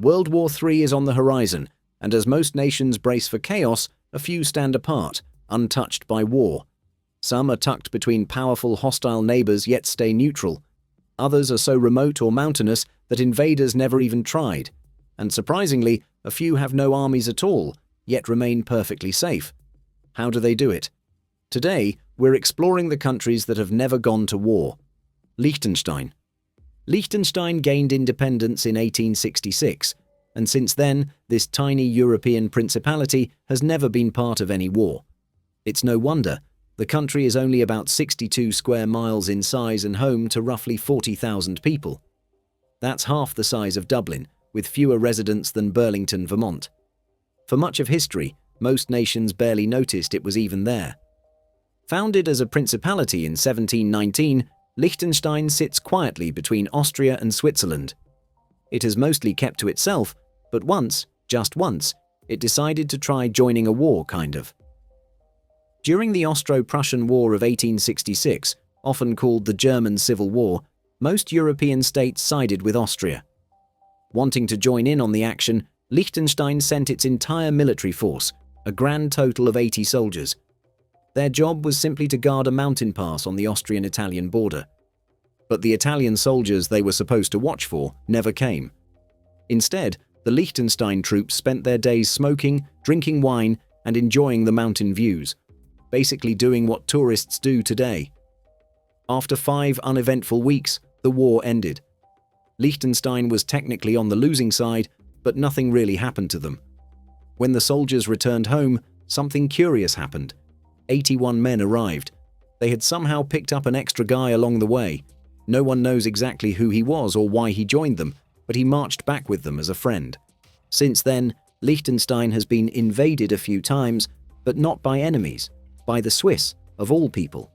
World War III is on the horizon, and as most nations brace for chaos, a few stand apart, untouched by war. Some are tucked between powerful hostile neighbors yet stay neutral. Others are so remote or mountainous that invaders never even tried. And surprisingly, a few have no armies at all, yet remain perfectly safe. How do they do it? Today, we're exploring the countries that have never gone to war. Liechtenstein. Liechtenstein gained independence in 1866, and since then, this tiny European principality has never been part of any war. It's no wonder. The country is only about 62 square miles in size and home to roughly 40,000 people. That's half the size of Dublin, with fewer residents than Burlington, Vermont. For much of history, most nations barely noticed it was even there. Founded as a principality in 1719, Liechtenstein sits quietly between Austria and Switzerland. It has mostly kept to itself, but once, just once, it decided to try joining a war, kind of. During the Austro-Prussian War of 1866, often called the German Civil War, most European states sided with Austria. Wanting to join in on the action, Liechtenstein sent its entire military force, a grand total of 80 soldiers. Their job was simply to guard a mountain pass on the Austrian-Italian border. But the Italian soldiers they were supposed to watch for never came. Instead, the Liechtenstein troops spent their days smoking, drinking wine, and enjoying the mountain views, basically doing what tourists do today. After 5 uneventful weeks, the war ended. Liechtenstein was technically on the losing side, but nothing really happened to them. When the soldiers returned home, something curious happened. 81 men arrived. They had somehow picked up an extra guy along the way. No one knows exactly who he was or why he joined them, but he marched back with them as a friend. Since then, Liechtenstein has been invaded a few times, but not by enemies, by the Swiss, of all people.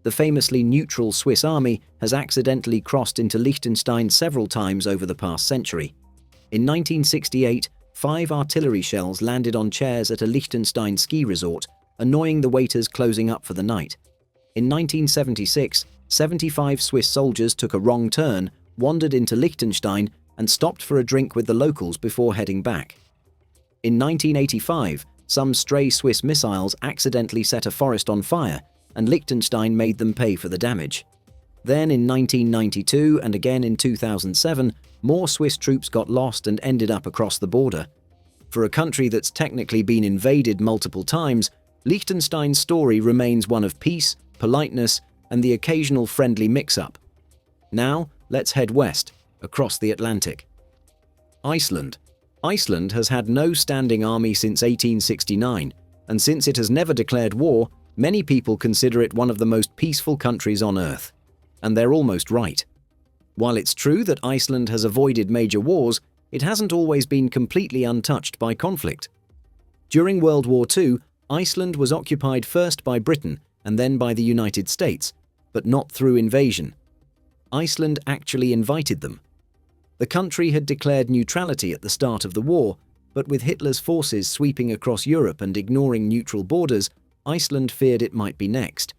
The famously neutral Swiss army has accidentally crossed into Liechtenstein several times over the past century. In 1968, 5 artillery shells landed on chairs at a Liechtenstein ski resort, annoying the waiters closing up for the night. In 1976, 75 Swiss soldiers took a wrong turn, wandered into Liechtenstein, and stopped for a drink with the locals before heading back. In 1985, some stray Swiss missiles accidentally set a forest on fire, and Liechtenstein made them pay for the damage. Then in 1992 and again in 2007, more Swiss troops got lost and ended up across the border. For a country that's technically been invaded multiple times, Liechtenstein's story remains one of peace, politeness, and the occasional friendly mix-up. Now, let's head west, across the Atlantic. Iceland. Iceland has had no standing army since 1869, and since it has never declared war, many people consider it one of the most peaceful countries on Earth. And they're almost right. While it's true that Iceland has avoided major wars, it hasn't always been completely untouched by conflict. During World War II, Iceland was occupied first by Britain and then by the United States, but not through invasion. Iceland actually invited them. The country had declared neutrality at the start of the war, but with Hitler's forces sweeping across Europe and ignoring neutral borders, Iceland feared it might be next.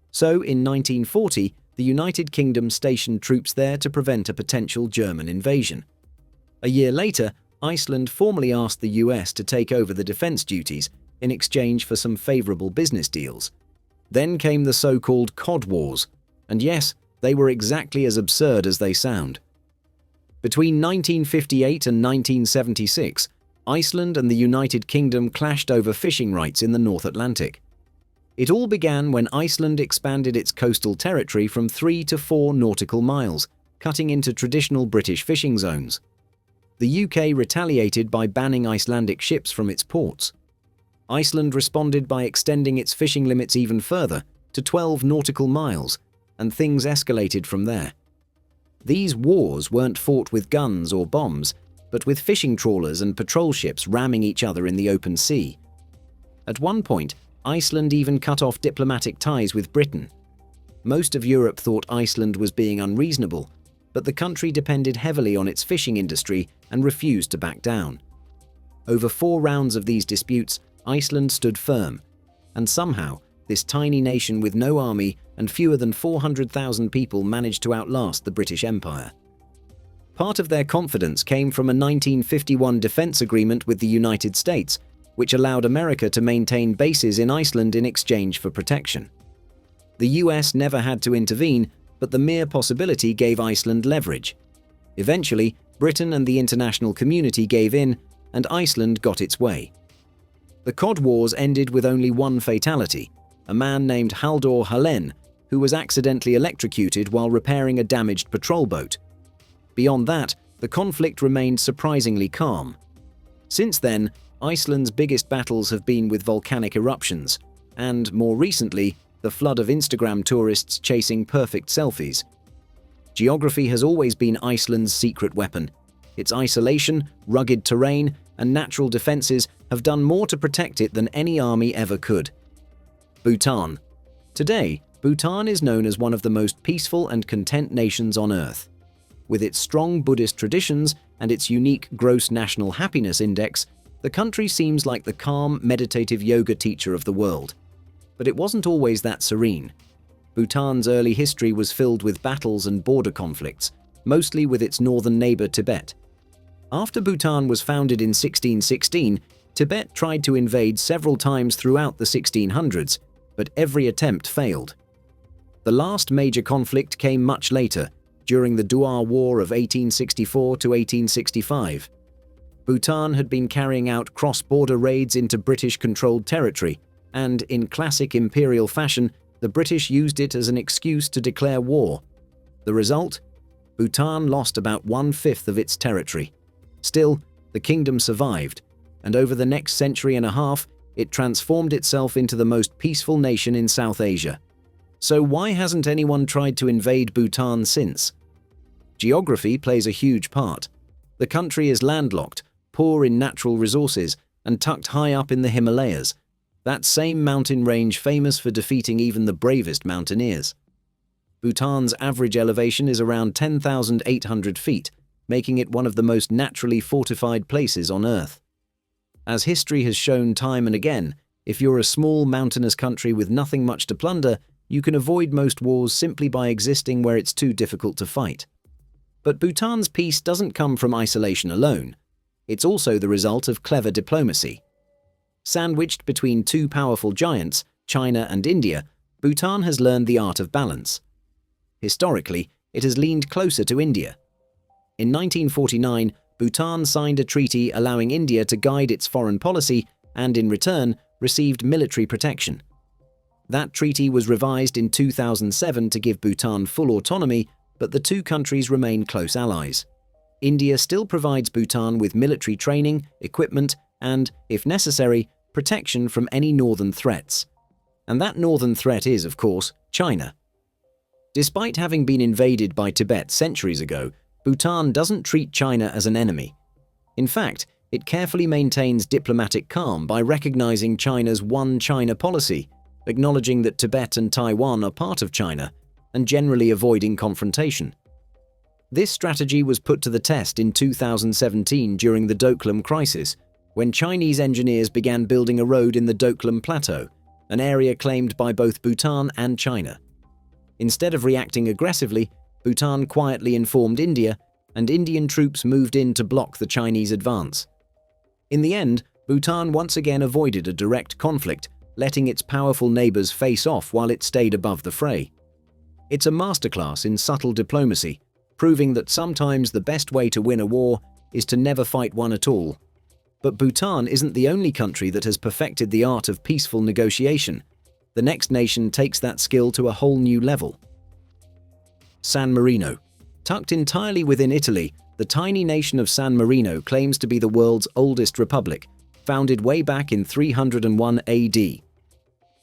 So, in 1940, the United Kingdom stationed troops there to prevent a potential German invasion. A year later, Iceland formally asked the US to take over the defense duties in exchange for some favorable business deals. Then came the so-called Cod Wars, and yes, they were exactly as absurd as they sound. Between 1958 and 1976, Iceland and the United Kingdom clashed over fishing rights in the North Atlantic. It all began when Iceland expanded its coastal territory from 3 to 4 nautical miles, cutting into traditional British fishing zones. The UK retaliated by banning Icelandic ships from its ports. Iceland responded by extending its fishing limits even further, to 12 nautical miles, and things escalated from there. These wars weren't fought with guns or bombs, but with fishing trawlers and patrol ships ramming each other in the open sea. At one point, Iceland even cut off diplomatic ties with Britain. Most of Europe thought Iceland was being unreasonable, but the country depended heavily on its fishing industry and refused to back down. Over 4 rounds of these disputes, Iceland stood firm, and somehow, this tiny nation with no army and fewer than 400,000 people managed to outlast the British Empire. Part of their confidence came from a 1951 defense agreement with the United States, which allowed America to maintain bases in Iceland in exchange for protection. The US never had to intervene, but the mere possibility gave Iceland leverage. Eventually, Britain and the international community gave in, and Iceland got its way. The Cod Wars ended with only one fatality, a man named Halldór Hálén, who was accidentally electrocuted while repairing a damaged patrol boat. Beyond that, the conflict remained surprisingly calm. Since then, Iceland's biggest battles have been with volcanic eruptions, and, more recently, the flood of Instagram tourists chasing perfect selfies. Geography has always been Iceland's secret weapon. Its isolation, rugged terrain, and natural defenses have done more to protect it than any army ever could. Bhutan. Today, Bhutan is known as one of the most peaceful and content nations on Earth. With its strong Buddhist traditions and its unique gross national happiness index, the country seems like the calm, meditative yoga teacher of the world. But it wasn't always that serene. Bhutan's early history was filled with battles and border conflicts, mostly with its northern neighbor Tibet. After Bhutan was founded in 1616, Tibet tried to invade several times throughout the 1600s, but every attempt failed. The last major conflict came much later, during the Duar War of 1864 to 1865. Bhutan had been carrying out cross-border raids into British-controlled territory, and in classic imperial fashion, the British used it as an excuse to declare war. The result? Bhutan lost about 1/5 of its territory. Still, the kingdom survived, and over the next century and a half, it transformed itself into the most peaceful nation in South Asia. So why hasn't anyone tried to invade Bhutan since? Geography plays a huge part. The country is landlocked, poor in natural resources, and tucked high up in the Himalayas, that same mountain range famous for defeating even the bravest mountaineers. Bhutan's average elevation is around 10,800 feet, making it one of the most naturally fortified places on Earth. As history has shown time and again, if you're a small mountainous country with nothing much to plunder, you can avoid most wars simply by existing where it's too difficult to fight. But Bhutan's peace doesn't come from isolation alone. It's also the result of clever diplomacy. Sandwiched between two powerful giants, China and India, Bhutan has learned the art of balance. Historically, it has leaned closer to India. In 1949, Bhutan signed a treaty allowing India to guide its foreign policy and, in return, received military protection. That treaty was revised in 2007 to give Bhutan full autonomy, but the two countries remain close allies. India still provides Bhutan with military training, equipment, and, if necessary, protection from any northern threats. And that northern threat is, of course, China. Despite having been invaded by Tibet centuries ago, Bhutan doesn't treat China as an enemy. In fact, it carefully maintains diplomatic calm by recognizing China's One China policy, acknowledging that Tibet and Taiwan are part of China, and generally avoiding confrontation. This strategy was put to the test in 2017 during the Doklam crisis, when Chinese engineers began building a road in the Doklam Plateau, an area claimed by both Bhutan and China. Instead of reacting aggressively, Bhutan quietly informed India, and Indian troops moved in to block the Chinese advance. In the end, Bhutan once again avoided a direct conflict, letting its powerful neighbors face off while it stayed above the fray. It's a masterclass in subtle diplomacy, proving that sometimes the best way to win a war is to never fight one at all. But Bhutan isn't the only country that has perfected the art of peaceful negotiation. The next nation takes that skill to a whole new level. San Marino. Tucked entirely within Italy, the tiny nation of San Marino claims to be the world's oldest republic, founded way back in 301 AD.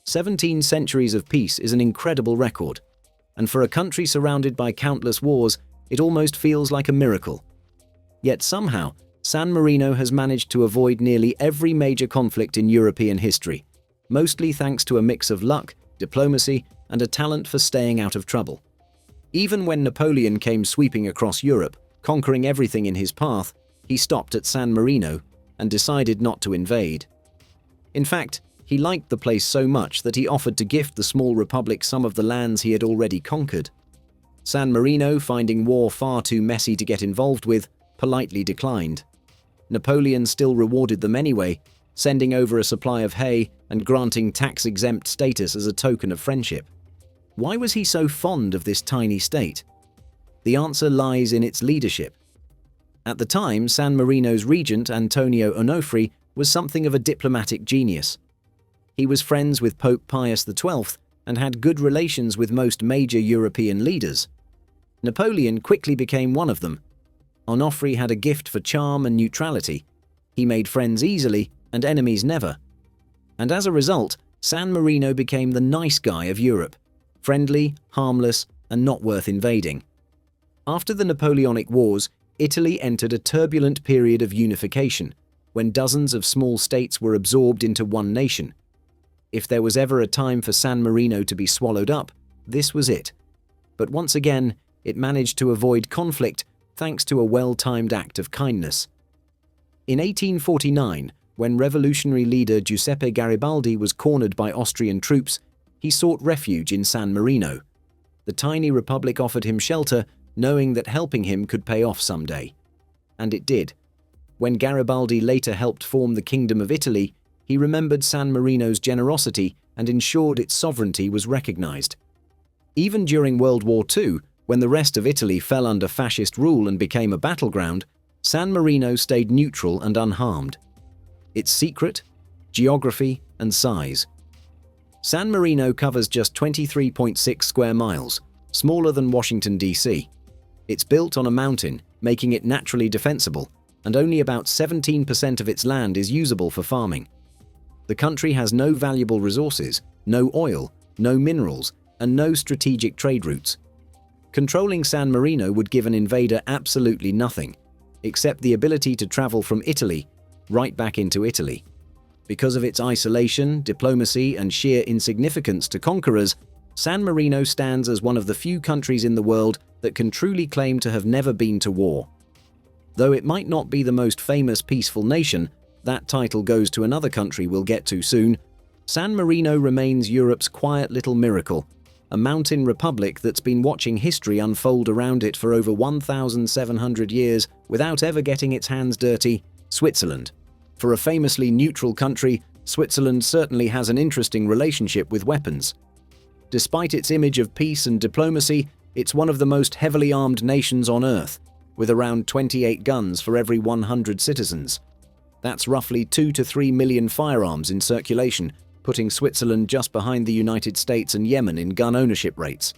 17 centuries of peace is an incredible record, and for a country surrounded by countless wars, it almost feels like a miracle. Yet somehow, San Marino has managed to avoid nearly every major conflict in European history, mostly thanks to a mix of luck, diplomacy, and a talent for staying out of trouble. Even when Napoleon came sweeping across Europe, conquering everything in his path, he stopped at San Marino and decided not to invade. In fact, he liked the place so much that he offered to gift the small republic some of the lands he had already conquered. San Marino, finding war far too messy to get involved with, politely declined. Napoleon still rewarded them anyway, sending over a supply of hay and granting tax-exempt status as a token of friendship. Why was he so fond of this tiny state? The answer lies in its leadership. At the time, San Marino's regent, Antonio Onofre, was something of a diplomatic genius. He was friends with Pope Pius XII and had good relations with most major European leaders. Napoleon quickly became one of them. Onofre had a gift for charm and neutrality. He made friends easily and enemies never. And as a result, San Marino became the nice guy of Europe, friendly, harmless, and not worth invading. After the Napoleonic Wars, Italy entered a turbulent period of unification, when dozens of small states were absorbed into one nation. If there was ever a time for San Marino to be swallowed up, this was it. But once again, it managed to avoid conflict thanks to a well-timed act of kindness. In 1849, when revolutionary leader Giuseppe Garibaldi was cornered by Austrian troops, he sought refuge in San Marino. The tiny republic offered him shelter, knowing that helping him could pay off someday. And it did. When Garibaldi later helped form the Kingdom of Italy, he remembered San Marino's generosity and ensured its sovereignty was recognized. Even during World War II, when the rest of Italy fell under fascist rule and became a battleground, San Marino stayed neutral and unharmed. Its secret? Geography and size. San Marino covers just 23.6 square miles, smaller than Washington, D.C. It's built on a mountain, making it naturally defensible, and only about 17% of its land is usable for farming. The country has no valuable resources, no oil, no minerals, and no strategic trade routes. Controlling San Marino would give an invader absolutely nothing, except the ability to travel from Italy right back into Italy. Because of its isolation, diplomacy, and sheer insignificance to conquerors, San Marino stands as one of the few countries in the world that can truly claim to have never been to war. Though it might not be the most famous peaceful nation, that title goes to another country we'll get to soon. San Marino remains Europe's quiet little miracle, a mountain republic that's been watching history unfold around it for over 1,700 years without ever getting its hands dirty. Switzerland. For a famously neutral country, Switzerland certainly has an interesting relationship with weapons. Despite its image of peace and diplomacy, it's one of the most heavily armed nations on Earth, with around 28 guns for every 100 citizens. That's roughly 2 to 3 million firearms in circulation, putting Switzerland just behind the United States and Yemen in gun ownership rates.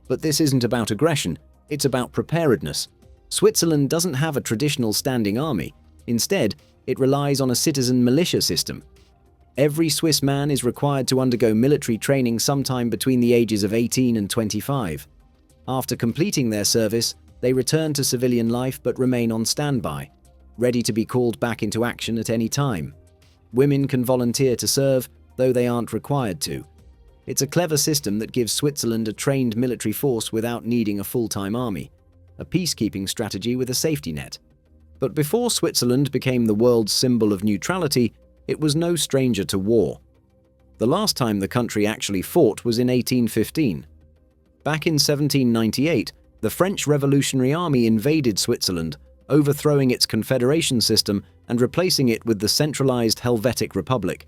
But this isn't about aggression, it's about preparedness. Switzerland doesn't have a traditional standing army. Instead, it relies on a citizen militia system. Every Swiss man is required to undergo military training sometime between the ages of 18 and 25. After completing their service, they return to civilian life but remain on standby, ready to be called back into action at any time. Women can volunteer to serve, though they aren't required to. It's a clever system that gives Switzerland a trained military force without needing a full-time army, a peacekeeping strategy with a safety net. But before Switzerland became the world's symbol of neutrality, it was no stranger to war. The last time the country actually fought was in 1815. Back in 1798, the French Revolutionary Army invaded Switzerland, overthrowing its confederation system and replacing it with the centralized Helvetic Republic.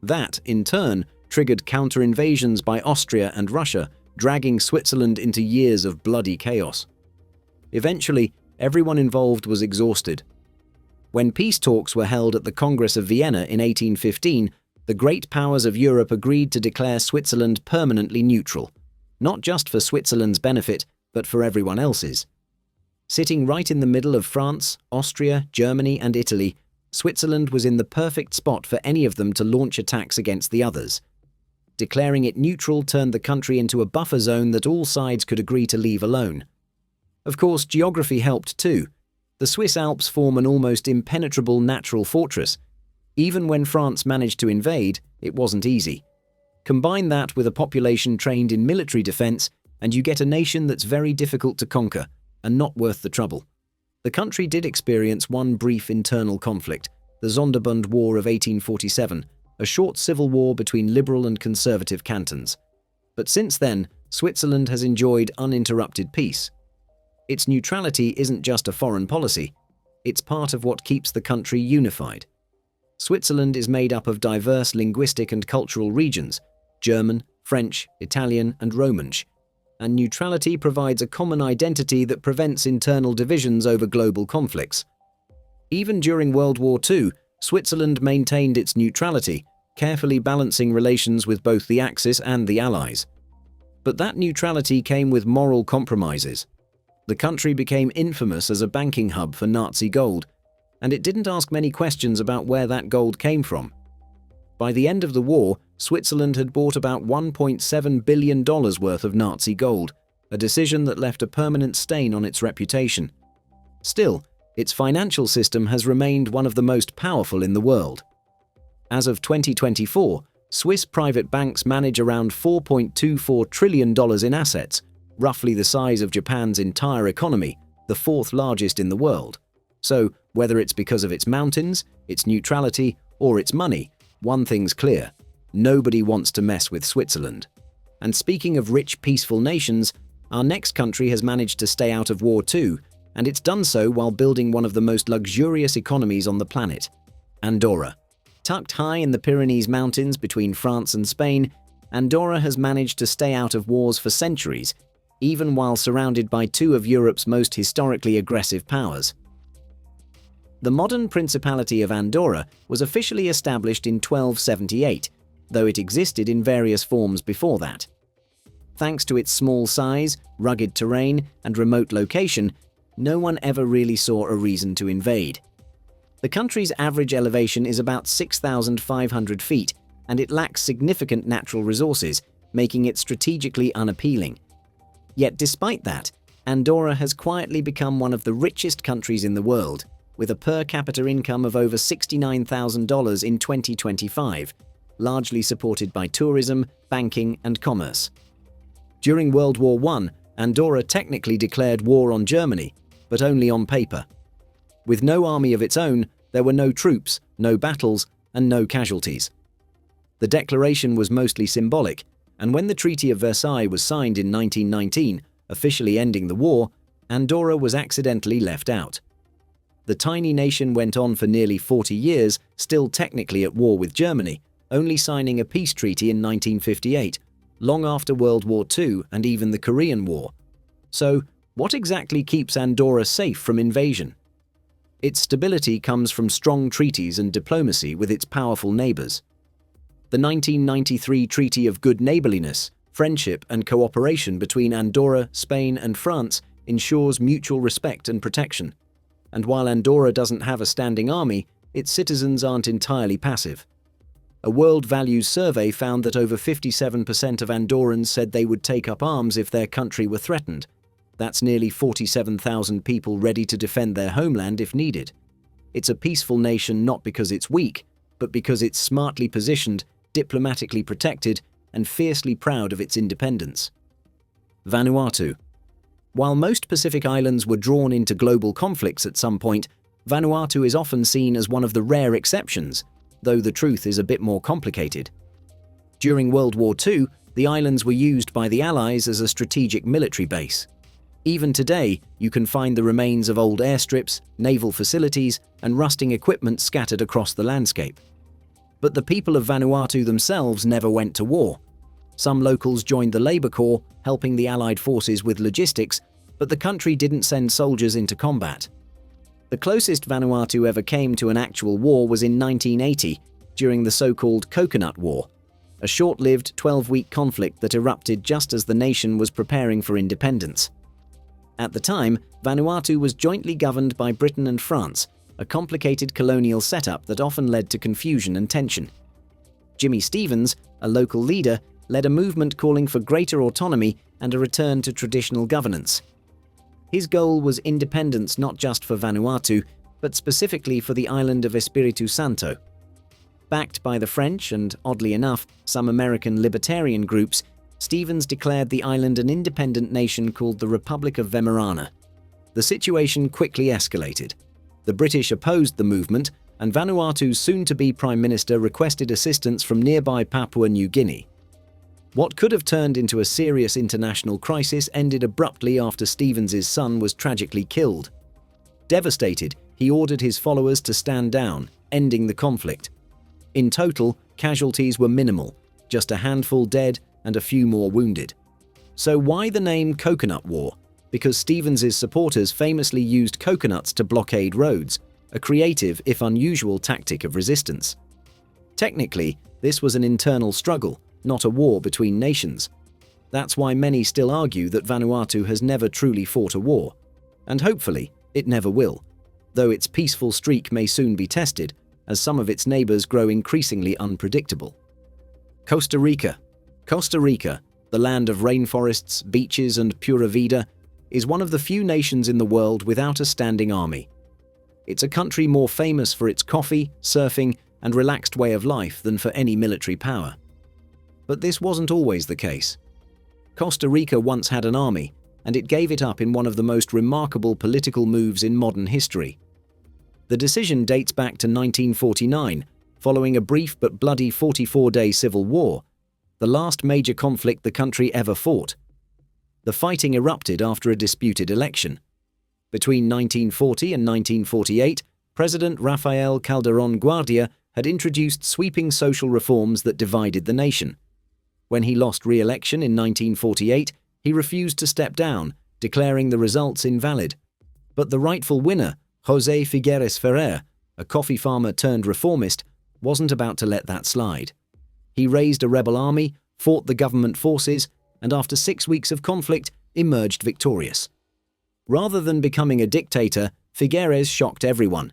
That, in turn, triggered counter-invasions by Austria and Russia, dragging Switzerland into years of bloody chaos. Eventually, everyone involved was exhausted. When peace talks were held at the Congress of Vienna in 1815, the great powers of Europe agreed to declare Switzerland permanently neutral, not just for Switzerland's benefit, but for everyone else's. Sitting right in the middle of France, Austria, Germany, and Italy, Switzerland was in the perfect spot for any of them to launch attacks against the others. Declaring it neutral turned the country into a buffer zone that all sides could agree to leave alone. Of course, geography helped too. The Swiss Alps form an almost impenetrable natural fortress. Even when France managed to invade, it wasn't easy. Combine that with a population trained in military defense, and you get a nation that's very difficult to conquer and not worth the trouble. The country did experience one brief internal conflict, the Sonderbund War of 1847, a short civil war between liberal and conservative cantons. But since then, Switzerland has enjoyed uninterrupted peace. Its neutrality isn't just a foreign policy, it's part of what keeps the country unified. Switzerland is made up of diverse linguistic and cultural regions, German, French, Italian, and Romansh, and neutrality provides a common identity that prevents internal divisions over global conflicts. Even during World War II, Switzerland maintained its neutrality, carefully balancing relations with both the Axis and the Allies. But that neutrality came with moral compromises. The country became infamous as a banking hub for Nazi gold, and it didn't ask many questions about where that gold came from. By the end of the war, Switzerland had bought about $1.7 billion worth of Nazi gold, a decision that left a permanent stain on its reputation. Still, its financial system has remained one of the most powerful in the world. As of 2024, Swiss private banks manage around $4.24 trillion in assets, roughly the size of Japan's entire economy, the fourth largest in the world. So, whether it's because of its mountains, its neutrality, or its money, one thing's clear: nobody wants to mess with Switzerland. And speaking of rich, peaceful nations, our next country has managed to stay out of war too, and it's done so while building one of the most luxurious economies on the planet: Andorra. Tucked high in the Pyrenees Mountains between France and Spain, Andorra has managed to stay out of wars for centuries, even while surrounded by two of Europe's most historically aggressive powers. The modern Principality of Andorra was officially established in 1278, though it existed in various forms before that. Thanks to its small size, rugged terrain, and remote location, no one ever really saw a reason to invade. The country's average elevation is about 6,500 feet, and it lacks significant natural resources, making it strategically unappealing. Yet despite that, Andorra has quietly become one of the richest countries in the world, with a per capita income of over $69,000 in 2025, largely supported by tourism, banking, and commerce. During World War I, Andorra technically declared war on Germany, but only on paper. With no army of its own, there were no troops, no battles, and no casualties. The declaration was mostly symbolic, and when the Treaty of Versailles was signed in 1919, officially ending the war, Andorra was accidentally left out. The tiny nation went on for nearly 40 years, still technically at war with Germany, only signing a peace treaty in 1958, long after World War II and even the Korean War. So, what exactly keeps Andorra safe from invasion? Its stability comes from strong treaties and diplomacy with its powerful neighbors. The 1993 Treaty of Good Neighborliness, Friendship and Cooperation between Andorra, Spain, and France ensures mutual respect and protection. And while Andorra doesn't have a standing army, its citizens aren't entirely passive. A World Values survey found that over 57% of Andorrans said they would take up arms if their country were threatened. That's nearly 47,000 people ready to defend their homeland if needed. It's a peaceful nation not because it's weak, but because it's smartly positioned, diplomatically protected, and fiercely proud of its independence. Vanuatu. While most Pacific islands were drawn into global conflicts at some point, Vanuatu is often seen as one of the rare exceptions, though the truth is a bit more complicated. During World War II, the islands were used by the Allies as a strategic military base. Even today, you can find the remains of old airstrips, naval facilities, and rusting equipment scattered across the landscape. But the people of Vanuatu themselves never went to war. Some locals joined the Labour Corps, helping the Allied forces with logistics, but the country didn't send soldiers into combat. The closest Vanuatu ever came to an actual war was in 1980, during the so-called Coconut War, a short-lived 12-week conflict that erupted just as the nation was preparing for independence. At the time, Vanuatu was jointly governed by Britain and France, a complicated colonial setup that often led to confusion and tension. Jimmy Stevens, a local leader, led a movement calling for greater autonomy and a return to traditional governance. His goal was independence not just for Vanuatu, but specifically for the island of Espiritu Santo. Backed by the French and, oddly enough, some American libertarian groups, Stevens declared the island an independent nation called the Republic of Weimaraner. The situation quickly escalated. The British opposed the movement, and Vanuatu's soon-to-be Prime Minister requested assistance from nearby Papua New Guinea. What could have turned into a serious international crisis ended abruptly after Stevens's son was tragically killed. Devastated, he ordered his followers to stand down, ending the conflict. In total, casualties were minimal, just a handful dead and a few more wounded. So why the name Coconut War? Because Stevens's supporters famously used coconuts to blockade roads, a creative if unusual tactic of resistance. Technically, this was an internal struggle, not a war between nations. That's why many still argue that Vanuatu has never truly fought a war. And hopefully, it never will, though its peaceful streak may soon be tested as some of its neighbors grow increasingly unpredictable. Costa Rica. Costa Rica, the land of rainforests, beaches, and pura vida, is one of the few nations in the world without a standing army. It's a country more famous for its coffee, surfing, and relaxed way of life than for any military power. But this wasn't always the case. Costa Rica once had an army, and it gave it up in one of the most remarkable political moves in modern history. The decision dates back to 1949, following a brief but bloody 44-day civil war, the last major conflict the country ever fought. The fighting erupted after a disputed election. Between 1940 and 1948, President Rafael Calderón Guardia had introduced sweeping social reforms that divided the nation. When he lost re-election in 1948, he refused to step down, declaring the results invalid. But the rightful winner, José Figueres Ferrer, a coffee farmer turned reformist, wasn't about to let that slide. He raised a rebel army, fought the government forces, and after 6 weeks of conflict, emerged victorious. Rather than becoming a dictator, Figueres shocked everyone.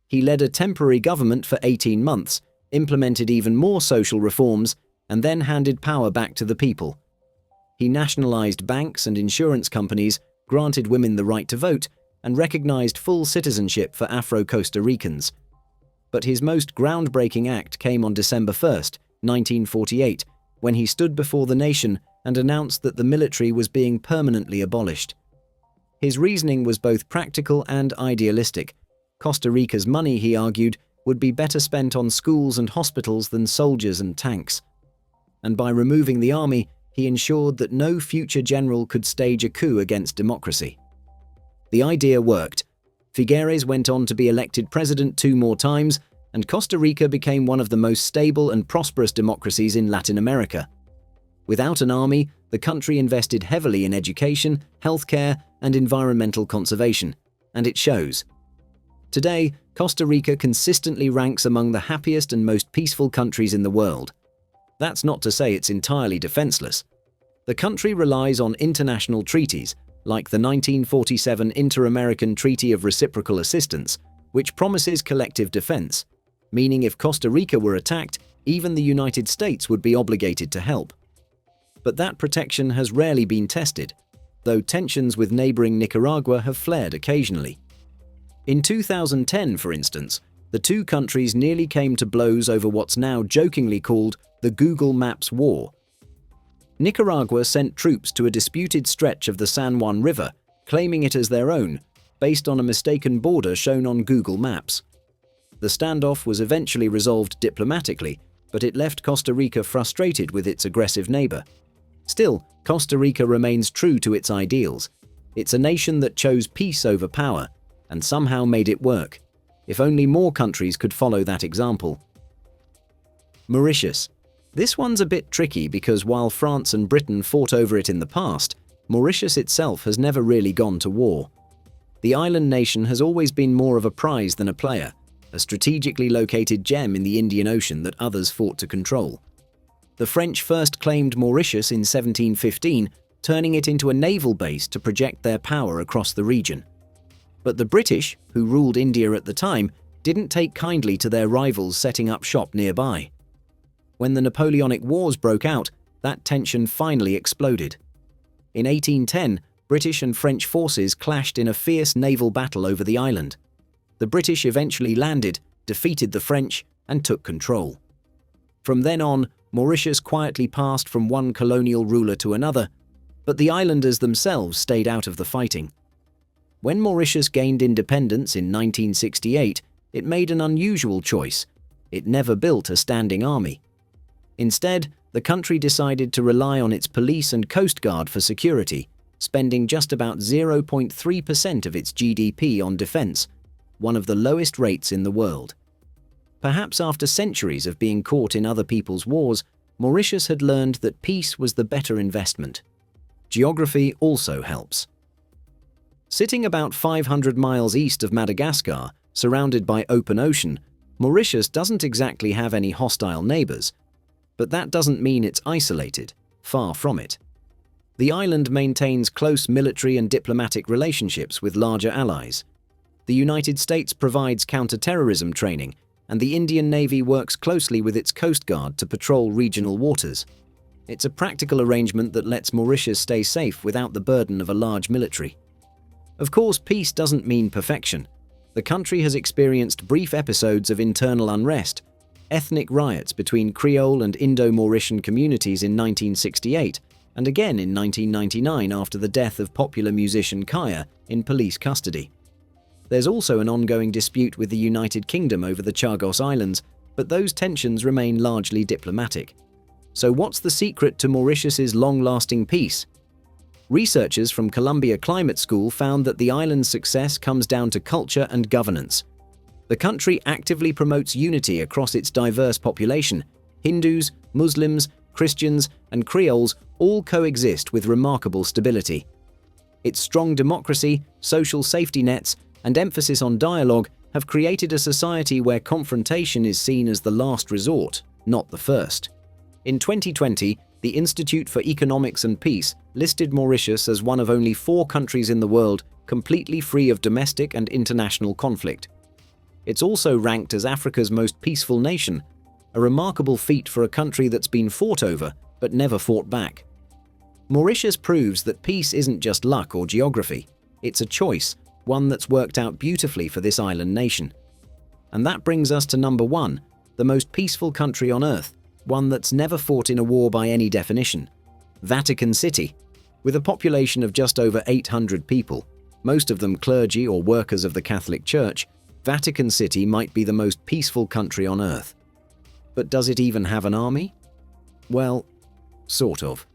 He led a temporary government for 18 months, implemented even more social reforms, and then handed power back to the people. He nationalized banks and insurance companies, granted women the right to vote, and recognized full citizenship for Afro-Costa Ricans. But his most groundbreaking act came on December 1st, 1948, when he stood before the nation and announced that the military was being permanently abolished. His reasoning was both practical and idealistic. Costa Rica's money, he argued, would be better spent on schools and hospitals than soldiers and tanks. And by removing the army, he ensured that no future general could stage a coup against democracy. The idea worked. Figueres went on to be elected president 2 more times, and Costa Rica became one of the most stable and prosperous democracies in Latin America. Without an army, the country invested heavily in education, healthcare, and environmental conservation, and it shows. Today, Costa Rica consistently ranks among the happiest and most peaceful countries in the world. That's not to say it's entirely defenseless. The country relies on international treaties, like the 1947 Inter-American Treaty of Reciprocal Assistance, which promises collective defense, meaning if Costa Rica were attacked, even the United States would be obligated to help. But that protection has rarely been tested, though tensions with neighboring Nicaragua have flared occasionally. In 2010, for instance, the two countries nearly came to blows over what's now jokingly called the Google Maps War. Nicaragua sent troops to a disputed stretch of the San Juan River, claiming it as their own, based on a mistaken border shown on Google Maps. The standoff was eventually resolved diplomatically, but it left Costa Rica frustrated with its aggressive neighbor. Still, Costa Rica remains true to its ideals. It's a nation that chose peace over power, and somehow made it work. If only more countries could follow that example. Mauritius. This one's a bit tricky because while France and Britain fought over it in the past, Mauritius itself has never really gone to war. The island nation has always been more of a prize than a player, a strategically located gem in the Indian Ocean that others fought to control. The French first claimed Mauritius in 1715, turning it into a naval base to project their power across the region. But the British, who ruled India at the time, didn't take kindly to their rivals setting up shop nearby. When the Napoleonic Wars broke out, that tension finally exploded. In 1810, British and French forces clashed in a fierce naval battle over the island. The British eventually landed, defeated the French, and took control. From then on, Mauritius quietly passed from one colonial ruler to another, but the islanders themselves stayed out of the fighting. When Mauritius gained independence in 1968, it made an unusual choice. It never built a standing army. Instead, the the country decided to rely on its police and coast guard for security, spending just about 0.3% of its GDP on defense, one of the lowest rates in the world. Perhaps after centuries of being caught in other people's wars, Mauritius had learned that peace was the better investment. Geography also helps. Sitting about 500 miles east of Madagascar, surrounded by open ocean, Mauritius doesn't exactly have any hostile neighbors. But that doesn't mean it's isolated, far from it. The island maintains close military and diplomatic relationships with larger allies. The United States provides counter-terrorism training, and the Indian Navy works closely with its Coast Guard to patrol regional waters. It's a practical arrangement that lets Mauritius stay safe without the burden of a large military. Of course, peace doesn't mean perfection. The country has experienced brief episodes of internal unrest, ethnic riots between Creole and Indo-Mauritian communities in 1968, and again in 1999 after the death of popular musician Kaya in police custody. There's also an ongoing dispute with the United Kingdom over the Chagos Islands, but those tensions remain largely diplomatic. So what's the secret to Mauritius's long-lasting peace? Researchers from Columbia Climate School found that the island's success comes down to culture and governance. The country actively promotes unity across its diverse population. Hindus, Muslims, Christians, and Creoles all coexist with remarkable stability. Its strong democracy, social safety nets, and emphasis on dialogue have created a society where confrontation is seen as the last resort, not the first. In 2020, the Institute for Economics and Peace listed Mauritius as one of only 4 countries in the world completely free of domestic and international conflict. It's also ranked as Africa's most peaceful nation, a remarkable feat for a country that's been fought over but never fought back. Mauritius proves that peace isn't just luck or geography, it's a choice, one that's worked out beautifully for this island nation. And that brings us to number 1, the most peaceful country on Earth, one that's never fought in a war by any definition: Vatican City. With a population of just over 800 people, most of them clergy or workers of the Catholic Church, Vatican City might be the most peaceful country on Earth. But does it even have an army? Well, sort of.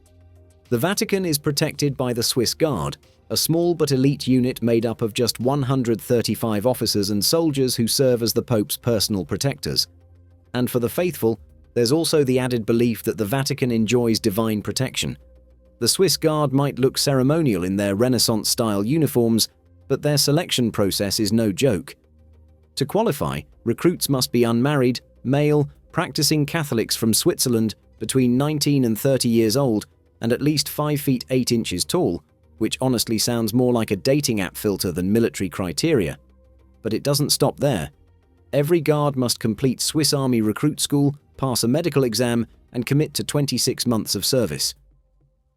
The Vatican is protected by the Swiss Guard, a small but elite unit made up of just 135 officers and soldiers who serve as the Pope's personal protectors. And for the faithful, there's also the added belief that the Vatican enjoys divine protection. The Swiss Guard might look ceremonial in their Renaissance-style uniforms, but their selection process is no joke. To qualify, recruits must be unmarried, male, practicing Catholics from Switzerland, between 19 and 30 years old, and at least 5 feet 8 inches tall, which honestly sounds more like a dating app filter than military criteria. But it doesn't stop there. Every guard must complete Swiss Army recruit school, pass a medical exam, and commit to 26 months of service.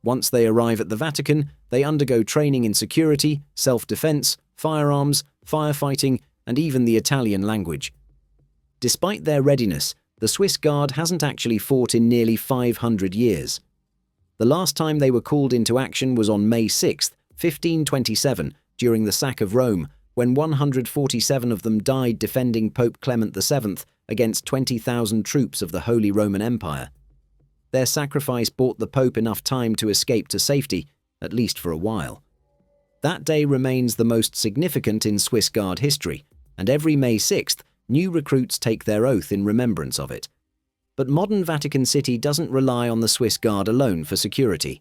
Once they arrive at the Vatican, they undergo training in security, self-defense, firearms, firefighting, and even the Italian language. Despite their readiness, the Swiss Guard hasn't actually fought in nearly 500 years. The last time they were called into action was on May 6, 1527, during the sack of Rome, when 147 of them died defending Pope Clement VII against 20,000 troops of the Holy Roman Empire. Their sacrifice bought the Pope enough time to escape to safety, at least for a while. That day remains the most significant in Swiss Guard history, and every May 6th, new recruits take their oath in remembrance of it. But modern Vatican City doesn't rely on the Swiss Guard alone for security.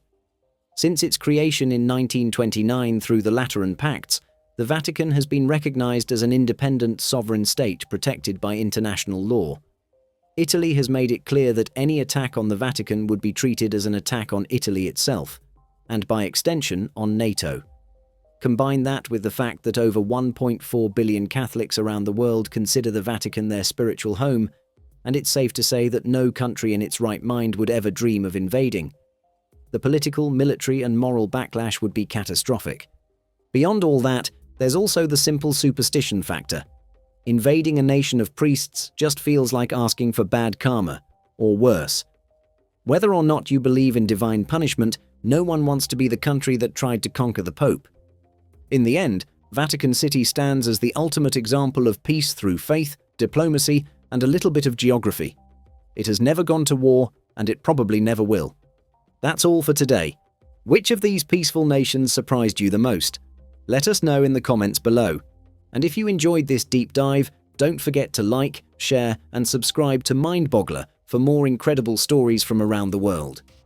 Since its creation in 1929 through the Lateran Pacts, the Vatican has been recognized as an independent sovereign state protected by international law. Italy has made it clear that any attack on the Vatican would be treated as an attack on Italy itself, and by extension on NATO. Combine that with the fact that over 1.4 billion Catholics around the world consider the Vatican their spiritual home, and it's safe to say that no country in its right mind would ever dream of invading. The political, military, and moral backlash would be catastrophic. Beyond all that, there's also the simple superstition factor. Invading a nation of priests just feels like asking for bad karma, or worse. Whether or not you believe in divine punishment, no one wants to be the country that tried to conquer the Pope. In the end, Vatican City stands as the ultimate example of peace through faith, diplomacy, and a little bit of geography. It has never gone to war, and it probably never will. That's all for today. Which of these peaceful nations surprised you the most? Let us know in the comments below. And if you enjoyed this deep dive, don't forget to like, share, and subscribe to Mind Boggler for more incredible stories from around the world.